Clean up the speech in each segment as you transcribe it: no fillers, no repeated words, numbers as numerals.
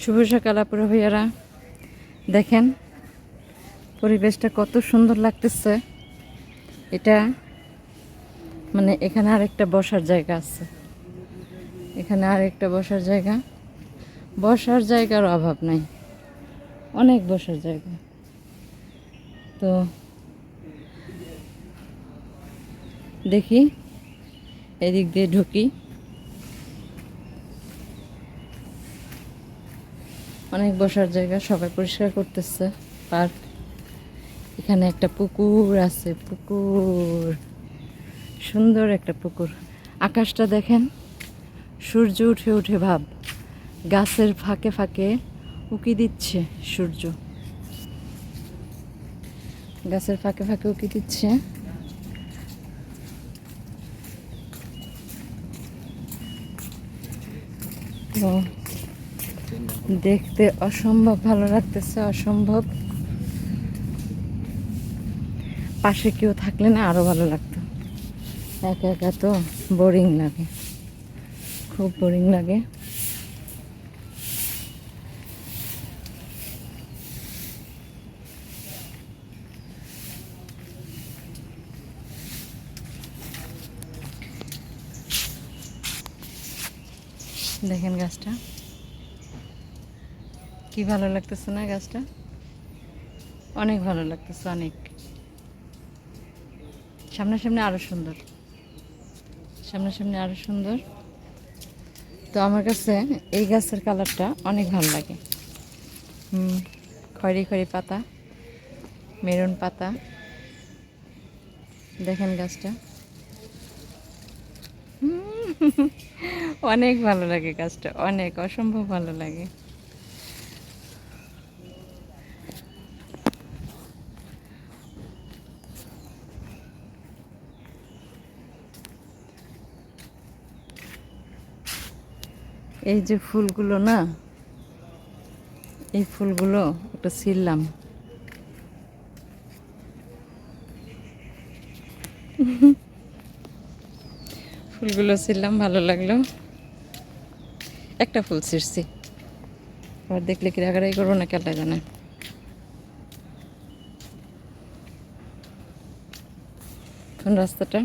শুভ সকাল আপুরা ভাইয়ারা, দেখেন পরিবেশটা কত সুন্দর লাগতেছে। এটা মানে এখানে আরেকটা বসার জায়গা আছে, এখানে আরেকটা বসার জায়গা, বসার জায়গার অভাব নাই, অনেক বসার জায়গা। তো দেখি এদিক দিয়ে ঢুকি, অনেক বসার জায়গা, সবাই পরিষ্কার করতেছে পার্ক। এখানে একটা পুকুর আছে, পুকুর, সুন্দর একটা পুকুর। আকাশটা দেখেন, সূর্য উঠে উঠে ভাব, গাছের ফাঁকে ফাঁকে উকি দিচ্ছে সূর্য, গাছের ফাঁকে ফাঁকে উকি দিচ্ছে। তো দেখতে অসম্ভব ভালো লাগতেছে, অসম্ভব। পাশে কেউ থাকলে না আরো ভালো লাগতো, একা একা তো বোরিং লাগে, খুব বোরিং লাগে। দেখেন গাছটা কি ভালো লাগতেছে না, গাছটা অনেক ভালো লাগতেছে, অনেক। সামনাসামনি আরো সুন্দর, সামনাসামনি আরো সুন্দর। তো আমার কাছে এই গাছের কালারটা অনেক ভালো লাগে। খয়েরি খয়েরি পাতা, মেরুন পাতা। দেখেন গাছটা অনেক ভালো লাগে, গাছটা অনেক, অসম্ভব ভালো লাগে। এই যে ফুলগুলো না, এই ফুলগুলো একটা ছিললাম, ফুলগুলো ছিললাম, ভালো লাগলো। একটা ফুল ছিঁড়ছি, আবার দেখলে কি রাগারাগি করবো না কেলা জানে। কোন রাস্তাটা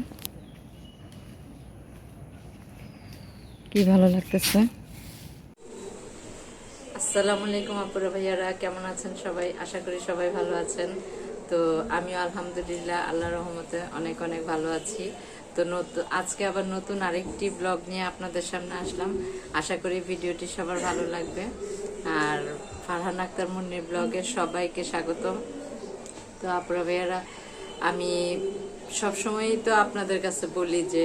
কি ভালো লাগতেছে। আসসালামু আলাইকুম আপুরা ভাইয়ারা, কেমন আছেন সবাই? আশা করি সবাই ভালো আছেন। তো আমিও আলহামদুলিল্লাহ আল্লাহর রহমতে অনেক অনেক ভালো আছি। তো আজকে আবার নতুন আরেকটি ব্লগ নিয়ে আপনাদের সামনে আসলাম। আশা করি ভিডিওটি সবার ভালো লাগবে। আর ফারহান আক্তার মুন্নির ব্লগের সবাইকে স্বাগতম। তো আপুরা ভাইয়ারা, আমি সবসময়ই তো আপনাদের কাছে বলি যে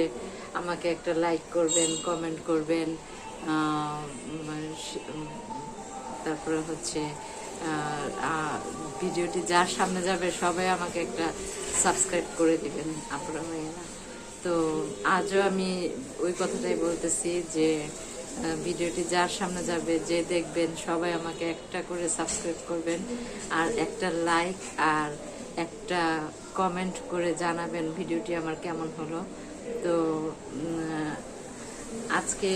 আমাকে একটা লাইক করবেন, কমেন্ট করবেন, তারপরে হচ্ছে ভিডিওটি যার সামনে যাবে সবাই আমাকে একটা সাবস্ক্রাইব করে দিবেন আপনারা ভাইয়েরা। তো আজও আমি ওই কথাটাই বলতেছি যে ভিডিওটি যার সামনে যাবে, যে দেখবেন, সবাই আমাকে একটা করে সাবস্ক্রাইব করবেন, আর একটা লাইক আর একটা কমেন্ট করে জানাবেন ভিডিওটি আমার কেমন হলো। তো আজকে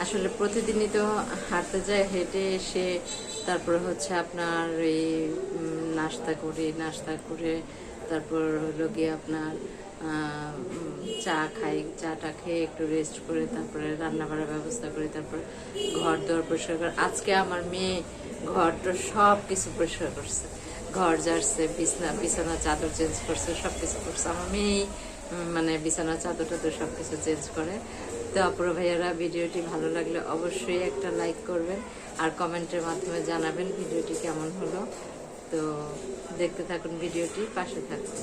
আসলে প্রতিদিনই তো হাঁটতে যায়, হেঁটে এসে তারপরে হচ্ছে আপনার এই নাস্তা করে তারপর হলো গিয়ে আপনার চা খাই, চাটা খেয়ে একটু রেস্ট করে তারপরে রান্না বাড়ার ব্যবস্থা করি, তারপর ঘর দোয়ার পরিষ্কার করে। আজকে আমার মেয়ে ঘরটা সব কিছু পরিষ্কার করছে, ঘর ঝাড়ছে, বিছানা চাদর চেঞ্জ করছে, সব কিছু করছে আমার মেয়ে, মানে বিছানার চাদর টাদর সব কিছু চেঞ্জ করে। তো আপুরা ভাইয়ারা, ভিডিওটি ভালো লাগলে অবশ্যই একটা লাইক করবেন আর কমেন্টের মাধ্যমে জানাবেন ভিডিওটি কেমন হলো। তো দেখতে থাকুন ভিডিওটি, পাশে থাকুন।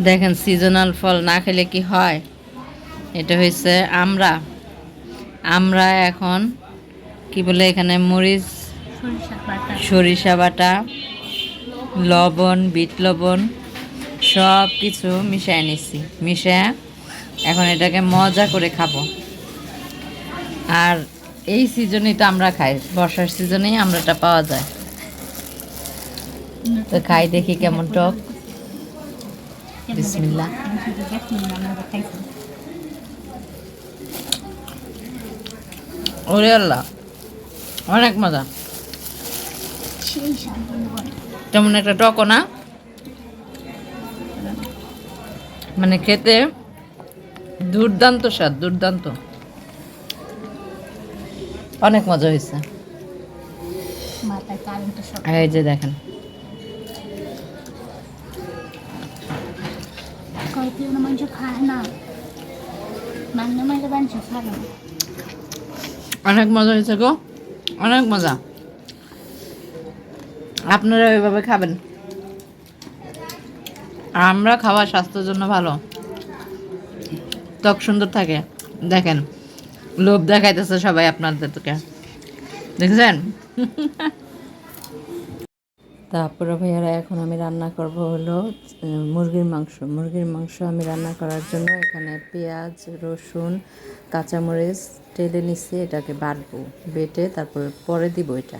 দেখেন সিজনাল ফল না খেলে কি হয়, এটা হয়েছে আমরা এখন কি বলে এখানে মরিচ, সরিষা বাটা, লবণ, বিট লবণ সব কিছু মিশিয়ে নিচ্ছি, মিশিয়ে এখন এটাকে মজা করে খাবো। আর এই সিজনেই তো আমরা খাই, বর্ষার সিজনেই আমরাটা পাওয়া যায়। তো খাই, দেখি কেমন টক। বিসমিল্লাহ। ওরে আল্লাহ, অনেক মজা। সেই স্বাদ বন্ধুগণ। তেমন একটা টকও না, মানে খেতে দুর্দান্ত স্বাদ, দুর্দান্ত, অনেক মজা হয়েছে। মাথায় কারেন্ট সব। এই যে দেখেন, কয়েকজন মানুষ খায় না, মাঝে মাঝে মানুষ খায় না। অনেক মজা হয়েছে গো, অনেক মজা। আপনারা ওইভাবে খাবেন, আমরা খাওয়া স্বাস্থ্যের জন্য ভালো, ত্বক সুন্দর থাকে। দেখেন, লোভ দেখাইতেছে সবাই আপনাদেরকে, দেখছেন? তারপরে ভাইয়ারা এখন আমি রান্না করব হলো মুরগির মাংস। মুরগির মাংস আমি রান্না করার জন্য এখানে পেঁয়াজ, রসুন, কাঁচামরিচ টেলে নিচ্ছি, এটাকে বাটবো, বেটে তারপর পরে দিব এটা।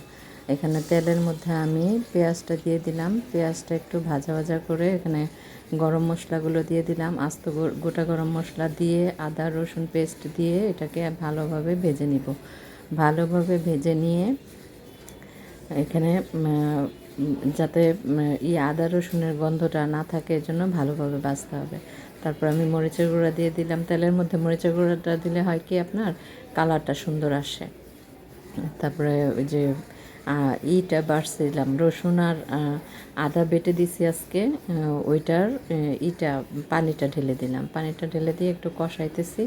এখানে তেলের মধ্যে আমি পেঁয়াজটা দিয়ে দিলাম, পেঁয়াজটা একটু ভাজা ভাজা করে এখানে গরম মশলাগুলো দিয়ে দিলাম, আস্ত গোটা গরম মশলা দিয়ে আদা রসুন পেস্ট দিয়ে এটাকে ভালোভাবে ভেজে নিব। ভালোভাবে ভেজে নিয়ে এখানে যাতে আদা রসুনের গন্ধটা না থাকে এজন্য ভালোভাবে ভাজতে হবে। তারপর আমি মরিচের গুঁড়া দিয়ে দিলাম, তেলের মধ্যে মরিচের গুঁড়াটা দিলে হয় কি আপনার কালারটা সুন্দর আসে। তারপরে ওই যে ইটা বাড়ছিলাম, রসুন আর আদা বেটে দিছি আজকে, ওইটার পানিটা ঢেলে দিলাম, পানিটা ঢেলে দিয়ে একটু কষাইতেছি।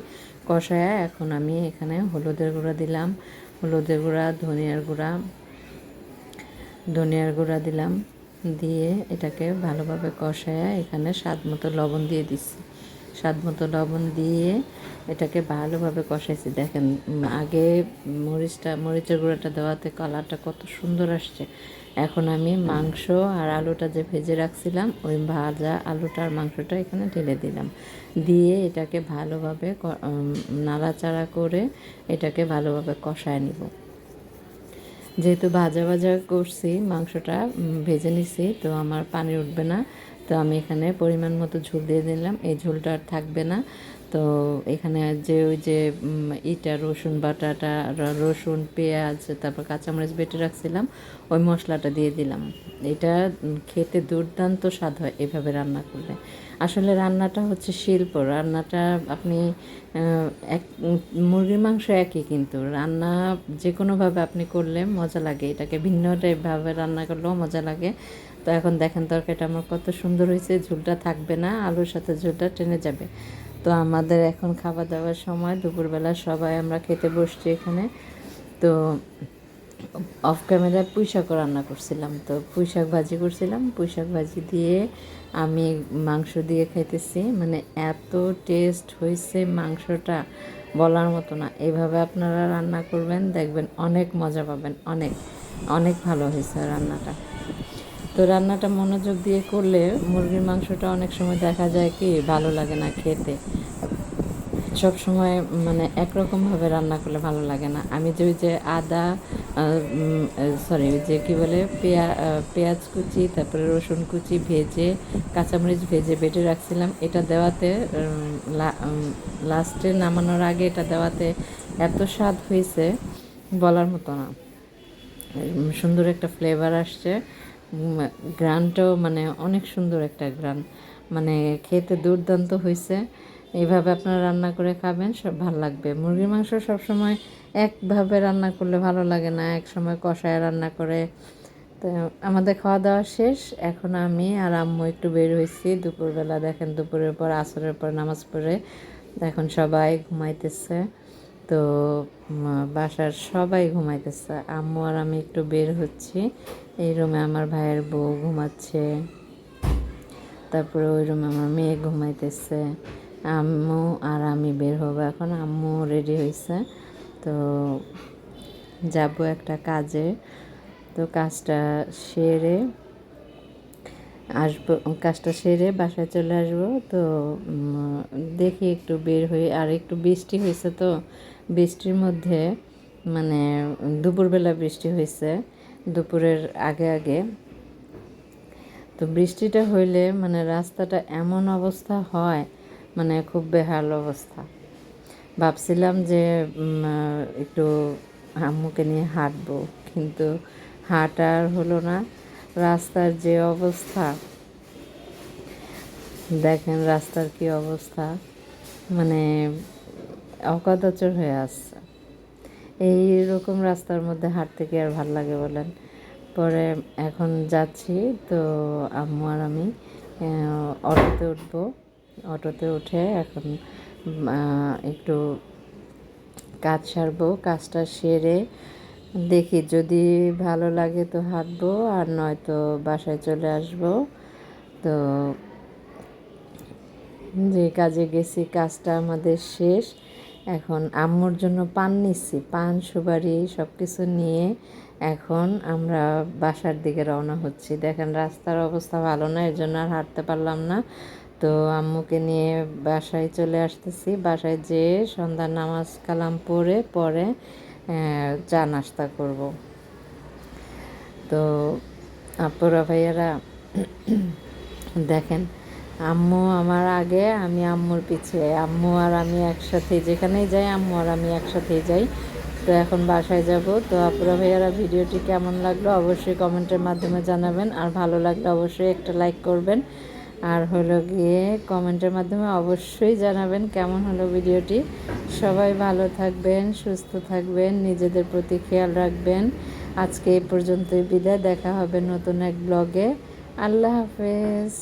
কষায় এখন আমি এখানে হলুদের গুঁড়া দিলাম, হলুদের গুঁড়া, ধনিয়ার গুঁড়া দিলাম, দিয়ে এটাকে ভালোভাবে কষায় এখানে স্বাদ মতো লবণ দিয়ে দিচ্ছি। স্বাদ মতো লবণ দিয়ে এটাকে ভালোভাবে কষাইছি। দেখেন আগে মরিচের গুঁড়াটা দেওয়াতে কালারটা কত সুন্দর আসছে। এখন আমি মাংস আর আলুটা যে ভেজে রাখছিলাম ওই ভাজা আলুটা আর মাংসটা এখানে ঢেলে দিলাম, দিয়ে এটাকে ভালোভাবে নাড়াচাড়া করে এটাকে ভালোভাবে কষায় নিব। যেহেতু ভাজা ভাজা করছি, মাংসটা ভেজে নিছি, তো আমার পানি উঠবে না, তো আমি এখানে পরিমাণ মতো ঝোল দিয়ে দিলাম। এই ঝোলটা আর থাকবে না। তো এখানে যে ওই যে রসুন বাটাটা, রসুন পেঁয়াজ তারপর কাঁচামরিচ বেটে রাখছিলাম, ওই মশলাটা দিয়ে দিলাম। এটা খেতে দুর্দান্ত স্বাদ হয় এভাবে রান্না করলে। আসলে রান্নাটা হচ্ছে শিল্প, রান্নাটা আপনি এক মুরগির মাংস একই, কিন্তু রান্না যে কোনোভাবে আপনি করলে মজা লাগে, এটাকে ভিন্ন টাইপভাবে রান্না করলেও মজা লাগে। তো এখন দেখেন তরকারিটা আমার কত সুন্দর হয়েছে, ঝোলটা থাকবে না, আলুর সাথে ঝোলটা টেনে যাবে। তো আমাদের এখন খাওয়া দাওয়ার সময়, দুপুরবেলা সবাই আমরা খেতে বসছি এখানে। তো অফ ক্যামেরায় পুঁই শাকও রান্না করছিলাম, তো পুঁই শাক ভাজি করছিলাম, পুঁই শাক ভাজি দিয়ে আমি মাংস দিয়ে খাইতেছি, মানে এত টেস্ট হয়েছে মাংসটা বলার মতো না। এইভাবে আপনারা রান্না করবেন, দেখবেন অনেক মজা পাবেন, অনেক অনেক ভালো হয়েছে রান্নাটা। তো রান্নাটা মনোযোগ দিয়ে করলে মুরগির মাংসটা অনেক সময় দেখা যায় কি ভালো লাগে না খেতে, সব সময় মানে একরকমভাবে রান্না করলে ভালো লাগে না। আমি যে ওই যে আদা সরি ওই যে কী বলে পেঁয়াজ কুচি তারপরে রসুন কুচি ভেজে কাঁচামরিচ ভেজে বেটে রাখছিলাম, এটা দেওয়াতে লাস্টে নামানোর আগে এটা দেওয়াতে এত স্বাদ হয়েছে বলার মতো না। সুন্দর একটা ফ্লেভার আসছে, গ্রানটাও মানে অনেক সুন্দর একটা গ্রান, মানে খেতে দুর্দান্ত হয়েছে। এইভাবে আপনারা রান্না করে খাবেন, সব ভালো লাগবে। মুরগির মাংস সবসময় একভাবে রান্না করলে ভালো লাগে না, এক সময় কষায় রান্না করে। তো আমাদের খাওয়া দাওয়া শেষ, এখন আমি আর আম্মু একটু বের হয়েছি দুপুরবেলা। দেখেন দুপুরের পর আসরের পর নামাজ পড়ে এখন সবাই ঘুমাইতেছে। তো বাসার সবাই ঘুমাইতেছে, আম্মু আর আমি একটু বের হচ্ছি। এই রুমে আমার ভাইয়ের বউ ঘুমাচ্ছে, তারপরে ওই রুমে আমার মেয়ে ঘুমাইতেছে। আম্মু আর আমি বের হবো এখন, আম্মু রেডি হয়েছে, তো যাব একটা কাজে। তো কাজটা সেরে আসবো, কাজটা সেরে বাসায় চলে আসবো। তো দেখি একটু বের হয়ে, আর একটু বৃষ্টি হয়েছে, তো বৃষ্টির মধ্যে মানে দুপুরবেলা বৃষ্টি হয়েছে, দুপুরের আগে আগে। তো বৃষ্টিটা হইলে মানে রাস্তাটা এমন অবস্থা হয়, মানে খুব বেহাল অবস্থা। ভাবছিলাম যে একটু আম্মুকে নিয়ে হাঁটবো, কিন্তু হাঁটা আর হলো না। রাস্তার যে অবস্থা, দেখেন রাস্তার কি অবস্থা, মানে অকদাচর হয়ে আসছে। এই রকম রাস্তার মধ্যে হাঁটতে কি আর ভাল লাগে বলেন। পরে এখন যাচ্ছি তো আম্মু আর আমি অটোতে উঠবো। অটোতে উঠে এখন একটু কাজ সারবো, কাজটা সেরে দেখি যদি ভালো লাগে তো হাঁটবো, আর নয়তো বাসায় চলে আসবো। তো যে কাজে গেছি কাজটা আমাদের শেষ। এখন আম্মুর জন্য পান নিচ্ছি, পান সুপারি সব কিছু নিয়ে এখন আমরা বাসার দিকে রওনা হচ্ছি। দেখেন রাস্তার অবস্থা ভালো না, এর জন্য আর হাঁটতে পারলাম না। তো আম্মুকে নিয়ে বাসায় চলে আসতেছি। বাসায় যেয়ে সন্ধ্যার নামাজ কালাম পরে চা নাস্তা করব। তো আপুরা ভাইয়ারা দেখেন, আম্মু আমার আগে, আমি আম্মুর পিছিয়ে, আম্মু আর আমি একসাথে যেখানেই যাই আম্মু আর আমি একসাথেই যাই। তো এখন বাসায় যাব। তো আপুরা ভাইয়ারা ভিডিওটি কেমন লাগলো অবশ্যই কমেন্টের মাধ্যমে জানাবেন, আর ভালো লাগলে অবশ্যই একটা লাইক করবেন, আর হলো গিয়ে কমেন্টের মাধ্যমে অবশ্যই জানাবেন কেমন হলো ভিডিওটি। সবাই ভালো থাকবেন, সুস্থ থাকবেন, নিজেদের প্রতি খেয়াল রাখবেন। আজকে এই পর্যন্তই বিদায়, দেখা হবে নতুন এক ব্লগে। আল্লাহ হাফেজ।